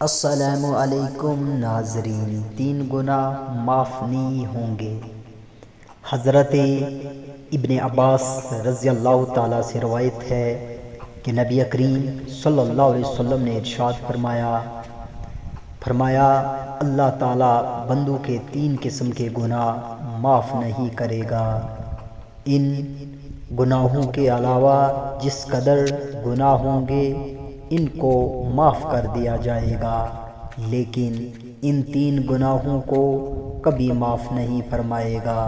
السلام علیکم ناظرین، 3 گناہ معاف نہیں ہوں گے۔ حضرت ابن عباس رضی اللہ تعالیٰ سے روایت ہے کہ نبی کریم صلی اللہ علیہ وسلم نے ارشاد فرمایا اللہ تعالیٰ بندوں کے 3 قسم کے گناہ معاف نہیں کرے گا۔ ان گناہوں کے علاوہ جس قدر گناہ ہوں گے ان کو معاف کر دیا جائے گا، لیکن ان 3 گناہوں کو کبھی معاف نہیں فرمائے گا۔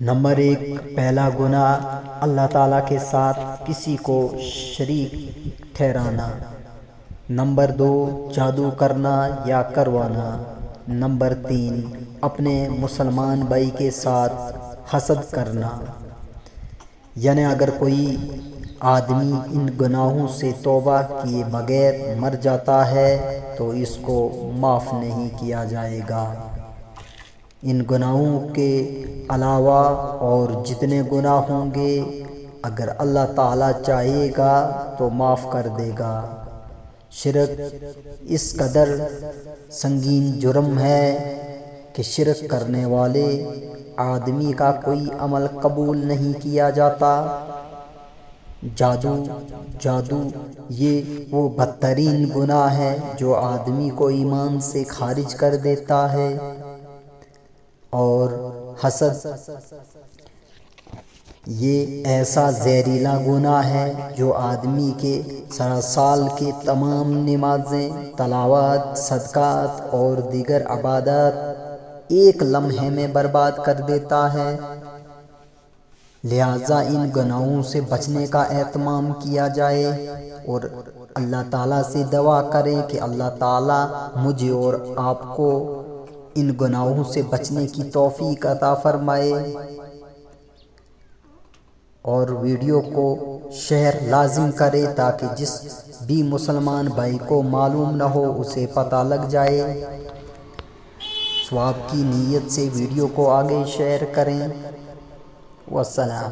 نمبر 1، پہلا گناہ اللہ تعالیٰ کے ساتھ کسی کو شریک ٹھہرانا۔ نمبر 2، جادو کرنا یا کروانا۔ نمبر 3، اپنے مسلمان بھائی کے ساتھ حسد کرنا۔ یعنی اگر کوئی آدمی ان گناہوں سے توبہ کیے بغیر مر جاتا ہے تو اس کو معاف نہیں کیا جائے گا۔ ان گناہوں کے علاوہ اور جتنے گناہ ہوں گے اگر اللہ تعالیٰ چاہے گا تو معاف کر دے گا۔ شرک اس قدر سنگین جرم ہے کہ شرک کرنے والے آدمی کا کوئی عمل قبول نہیں کیا جاتا۔ جادو یہ وہ بدترین گناہ ہے جو آدمی کو ایمان سے خارج کر دیتا ہے، اور حسد یہ ایسا زہریلا گناہ ہے جو آدمی کے سال کے تمام نمازیں، تلاوت، صدقات اور دیگر عبادات ایک لمحے میں برباد کر دیتا ہے۔ لہٰذا ان گناہوں سے بچنے کا اہتمام کیا جائے اور اللہ تعالیٰ سے دعا کریں کہ اللہ تعالیٰ مجھے اور آپ کو ان گناہوں سے بچنے کی توفیق عطا فرمائے۔ اور ویڈیو کو شیئر لازم کرے تاکہ جس بھی مسلمان بھائی کو معلوم نہ ہو اسے پتہ لگ جائے۔ ثواب کی نیت سے ویڈیو کو آگے شیئر کریں۔ والسلام۔